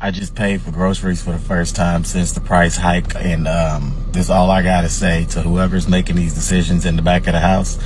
I just paid for groceries for the first time since the price hike, and this is all I gotta say to whoever's making these decisions in the back of the house.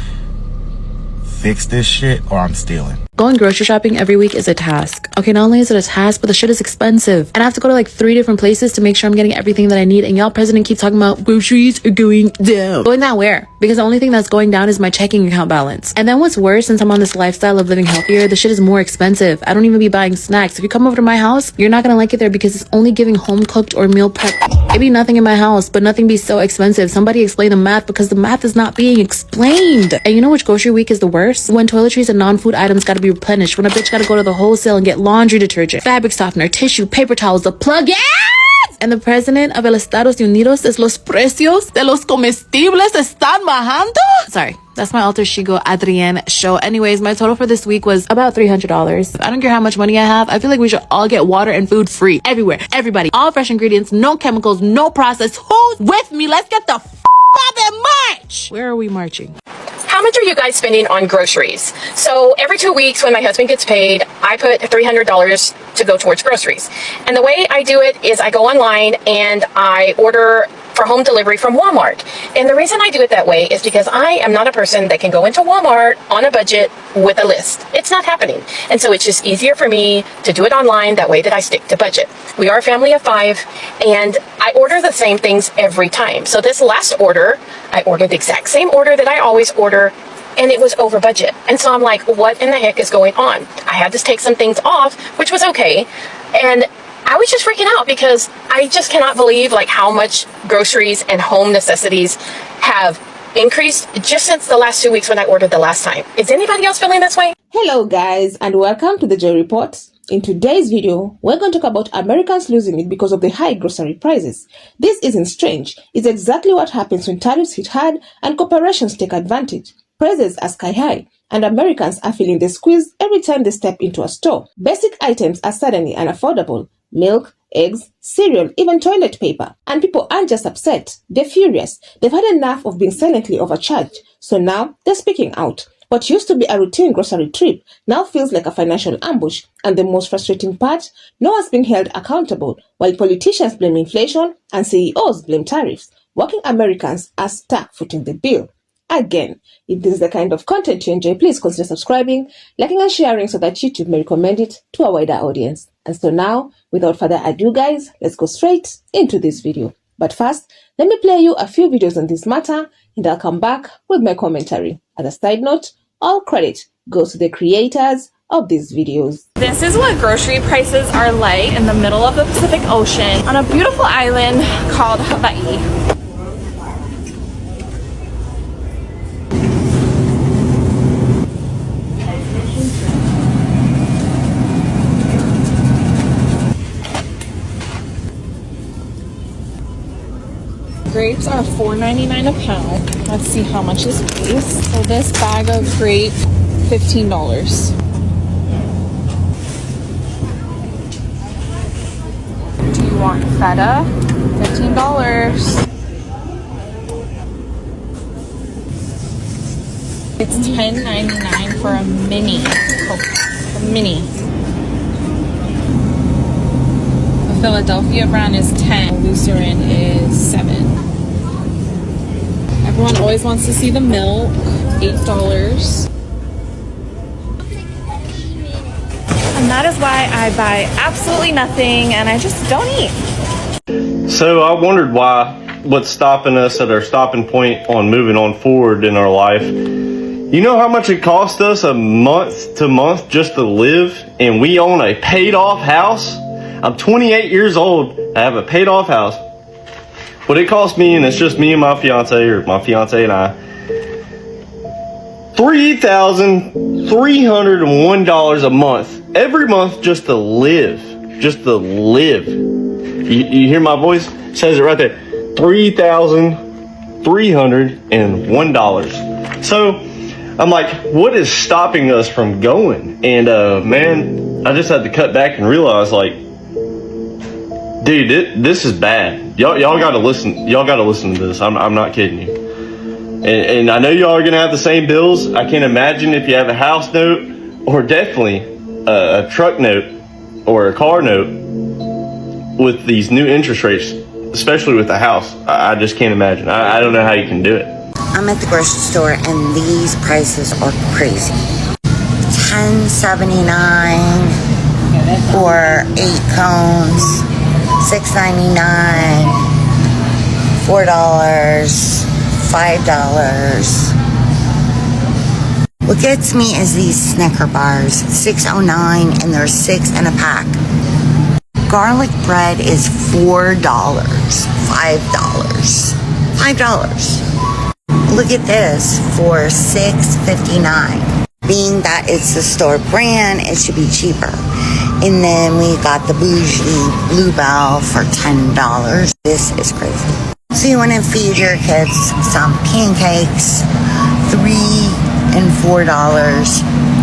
Fix this shit or I'm stealing. Going grocery shopping every week is a task. Okay, not only is it a task, but the shit is expensive. And I have to go to like 3 different places to make sure I'm getting everything that I need. And y'all president keep talking about groceries are going down. Going down where? Because the only thing that's going down is my checking account balance. And then what's worse, since I'm on this lifestyle of living healthier, the shit is more expensive. I don't even be buying snacks. If you come over to my house, you're not gonna like it there because it's only giving home cooked or meal prep. It be nothing in my house, but nothing be so expensive. Somebody explain the math because the math is not being explained. And you know which grocery week is the worst? When toiletries and non-food items gotta be replenished. When a bitch gotta go to the wholesale and get laundry detergent, fabric softener, tissue, paper towels, the plug-ins! And the president of el Estados Unidos es los precios de los comestibles están bajando? Sorry, that's my alter ego Adrienne show. Anyways, my total for this week was about $300. I don't care how much money I have. I feel like we should all get water and food free. Everywhere. Everybody. All fresh ingredients, no chemicals, no process. Who's with me? Let's get the up and march! Where are we marching? How much are you guys spending on groceries? So every 2 weeks when my husband gets paid, I put $300 to go towards groceries. And the way I do it is I go online and I order for home delivery from Walmart. And the reason I do it that way is because I am not a person that can go into Walmart on a budget with a list. It's not happening. And so it's just easier for me to do it online that way that I stick to budget. We are a family of 5 and I order the same things every time. So this last order, I ordered the exact same order that I always order and it was over budget. And so I'm like, what in the heck is going on? I had to take some things off, which was okay. And I was just freaking out because I just cannot believe like how much groceries and home necessities have increased just since the last 2 weeks when I ordered the last time. Is anybody else feeling this way? Hello guys and welcome to the Joy Report. In today's video, we're going to talk about Americans losing it because of the high grocery prices. This isn't strange. It's exactly what happens when tariffs hit hard and corporations take advantage. Prices are sky high and Americans are feeling the squeeze every time they step into a store. Basic items are suddenly unaffordable. Milk, eggs, cereal, even toilet paper. And people aren't just upset, they're furious. They've had enough of being silently overcharged. So now they're speaking out. What used to be a routine grocery trip now feels like a financial ambush. And the most frustrating part, no one's being held accountable. While politicians blame inflation and CEOs blame tariffs, working Americans are stuck footing the bill. Again, if this is the kind of content you enjoy, please consider subscribing, liking and sharing so that YouTube may recommend it to a wider audience. And so now, without further ado guys, let's go straight into this video. But first, let me play you a few videos on this matter and I'll come back with my commentary. As a side note, all credit goes to the creators of these videos. This is what grocery prices are like in the middle of the Pacific Ocean on a beautiful island called Hawaii. Grapes are $4.99 a pound. Let's see how much this weighs. So this bag of grape, $15. Do you want feta? $15. It's $10.99 for a mini. A mini. The Philadelphia brown is $10. Lucerne is $7. Everyone always wants to see the milk, $8. And that is why I buy absolutely nothing and I just don't eat. So I wondered what's stopping us at our stopping point on moving on forward in our life. You know how much it costs us a month to month just to live, and we own a paid off house? I'm 28 years old, I have a paid off house. What it cost me, and it's just me and my fiance, or my fiance and I, $3,301 a month. Every month just to live. Just to live. You hear my voice? It says it right there. $3,301. So I'm like, what is stopping us from going? And man, I just had to cut back and realize, like, dude, this is bad. Y'all gotta listen. Y'all gotta listen to this. I'm not kidding you. And I know y'all are gonna have the same bills. I can't imagine if you have a house note or definitely a truck note or a car note. with these new interest rates, especially with the house. I just can't imagine. I don't know how you can do it. I'm at the grocery store and these prices are crazy. $10.79 for 8 cones, $6.99, $4, $5. What gets me is these Snicker bars, $6.09, and there's 6 in a pack. Garlic bread is $4, $5. Look at this for $6.59. Being that it's the store brand, it should be cheaper. And then we got the bougie Bluebell for $10. This is crazy. So you want to feed your kids some pancakes, $3 and $4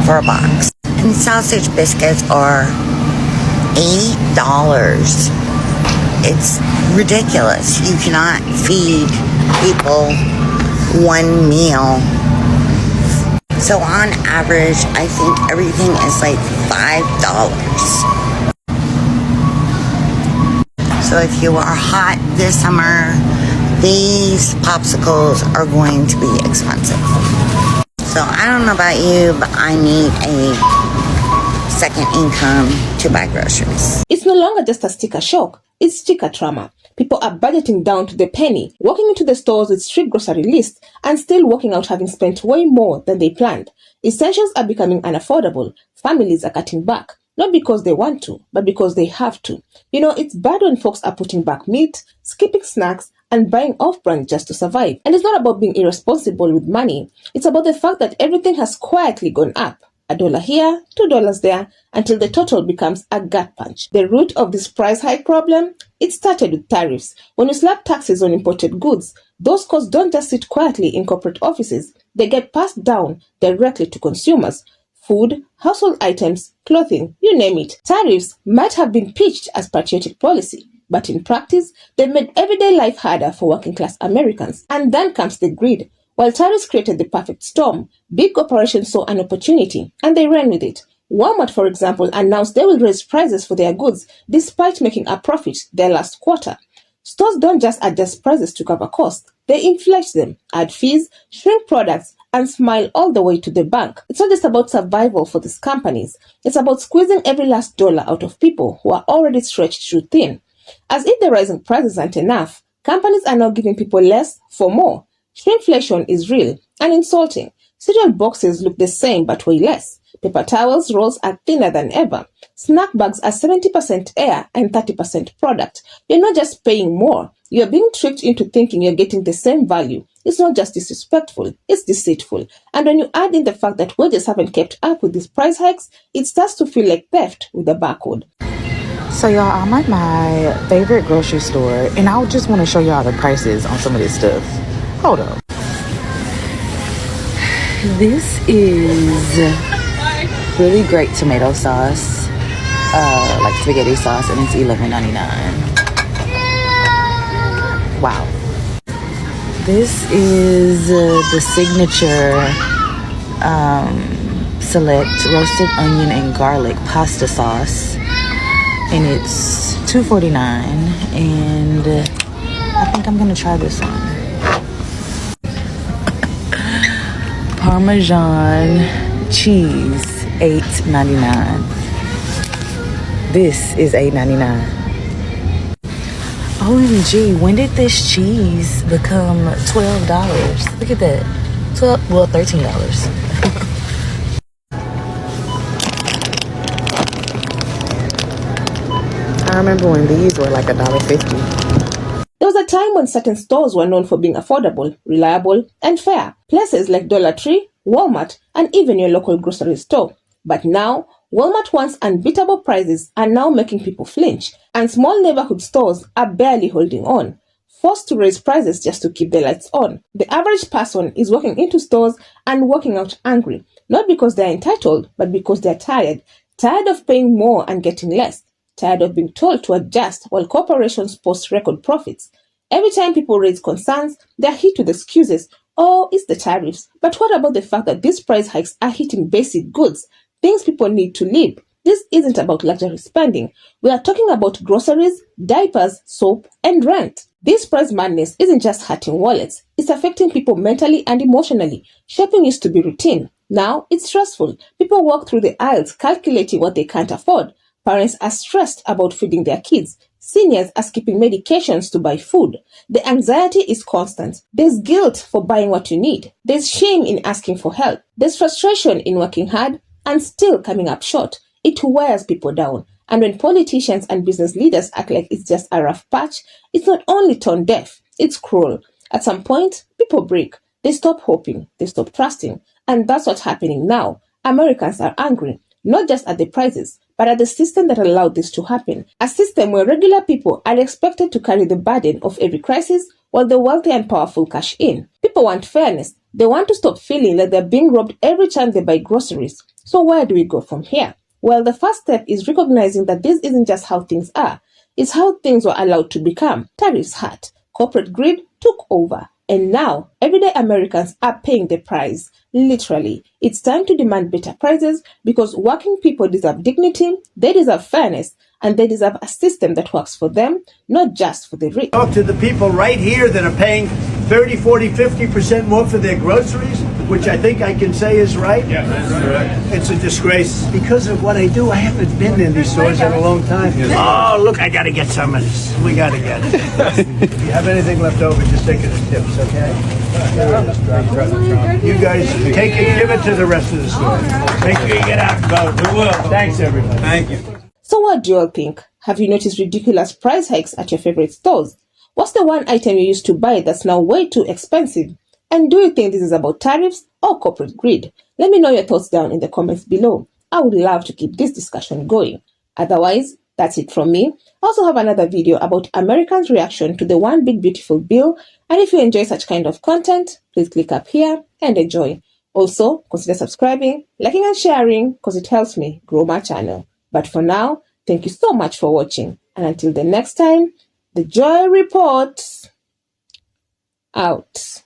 for a box. And sausage biscuits are $8. It's ridiculous. You cannot feed people one meal. So on average, I think everything is like $5. So if you are hot this summer, these popsicles are going to be expensive. So I don't know about you, but I need a second income to buy groceries. It's no longer just a sticker shock, it's sticker trauma. People are budgeting down to the penny, walking into the stores with strict grocery lists and still walking out having spent way more than they planned. Essentials are becoming unaffordable. Families are cutting back, not because they want to, but because they have to. You know, it's bad when folks are putting back meat, skipping snacks, and buying off-brand just to survive. And it's not about being irresponsible with money. It's about the fact that everything has quietly gone up. $1 here, $2 there, until the total becomes a gut punch. The root of this price hike problem? It started with tariffs. When you slap taxes on imported goods, those costs don't just sit quietly in corporate offices. They get passed down directly to consumers. Food, household items, clothing, you name it. Tariffs might have been pitched as patriotic policy, but in practice, they've made everyday life harder for working-class Americans. And then comes the greed. While tariffs created the perfect storm, big corporations saw an opportunity, and they ran with it. Walmart, for example, announced they will raise prices for their goods despite making a profit their last quarter. Stores don't just adjust prices to cover costs. They inflate them, add fees, shrink products, and smile all the way to the bank. It's not just about survival for these companies. It's about squeezing every last dollar out of people who are already stretched too thin. As if the rising prices aren't enough, companies are now giving people less for more. Shrinkflation is real and insulting. Cereal boxes look the same but weigh less. Paper towels rolls are thinner than ever. Snack bags are 70% air and 30% product. You're not just paying more. You're being tricked into thinking you're getting the same value. It's not just disrespectful, it's deceitful. And when you add in the fact that wages haven't kept up with these price hikes, it starts to feel like theft with a barcode. So y'all, I'm at my favorite grocery store and I just want to show y'all the prices on some of this stuff. Hold up. This is really great tomato sauce, like spaghetti sauce, and it's $11.99. Wow. This is the signature select roasted onion and garlic pasta sauce, and it's $2.49. And I think I'm gonna try this one. Parmesan cheese, $8.99. This is $8.99. OMG, when did this cheese become $12? Look at that. $13. I remember when these were like $1.50. There was a time when certain stores were known for being affordable, reliable, and fair. Places like Dollar Tree, Walmart, and even your local grocery store. But now, Walmart once unbeatable prices are now making people flinch, and small neighborhood stores are barely holding on, forced to raise prices just to keep the lights on. The average person is walking into stores and walking out angry, not because they're entitled, but because they're tired of paying more and getting less. Tired of being told to adjust while corporations post record profits. Every time people raise concerns, they're hit with excuses. Oh, it's the tariffs. But what about the fact that these price hikes are hitting basic goods, things people need to live? This isn't about luxury spending. We are talking about groceries, diapers, soap, and rent. This price madness isn't just hurting wallets, it's affecting people mentally and emotionally. Shopping used to be routine. Now it's stressful. People walk through the aisles calculating what they can't afford. Parents are stressed about feeding their kids. Seniors are skipping medications to buy food. The anxiety is constant. There's guilt for buying what you need. There's shame in asking for help. There's frustration in working hard and still coming up short. It wears people down. And when politicians and business leaders act like it's just a rough patch, it's not only tone deaf, it's cruel. At some point, people break. They stop hoping. They stop trusting. And that's what's happening now. Americans are angry, not just at the prices, but at the system that allowed this to happen. A system where regular people are expected to carry the burden of every crisis while the wealthy and powerful cash in. People want fairness. They want to stop feeling like they're being robbed every time they buy groceries. So where do we go from here? Well, the first step is recognizing that this isn't just how things are. It's how things were allowed to become. Tariffs hurt. Corporate greed took over. And now, everyday Americans are paying the price. Literally. It's time to demand better prices because working people deserve dignity, they deserve fairness, and they deserve a system that works for them, not just for the rich. Talk to the people right here that are paying 30, 40, 50% more for their groceries, which I think I can say is right. Yeah, that's correct. It's a disgrace. Because of what I do, I haven't been in these stores in a long time. Oh, look, I got to get some of this. We got to get it. If you have anything left over, just take it as tips, okay? You guys take it, give it to the rest of the store. Make sure you get out and vote. We will. Thanks, everybody. Thank you. So what do you all think? Have you noticed ridiculous price hikes at your favorite stores? What's the one item you used to buy that's now way too expensive? And do you think this is about tariffs or corporate greed? Let me know your thoughts down in the comments below. I would love to keep this discussion going. Otherwise, that's it from me. I also have another video about Americans' reaction to the One Big Beautiful Bill. And if you enjoy such kind of content, please click up here and enjoy. Also, consider subscribing, liking and sharing because it helps me grow my channel. But for now, thank you so much for watching. And until the next time, the Joy Report out.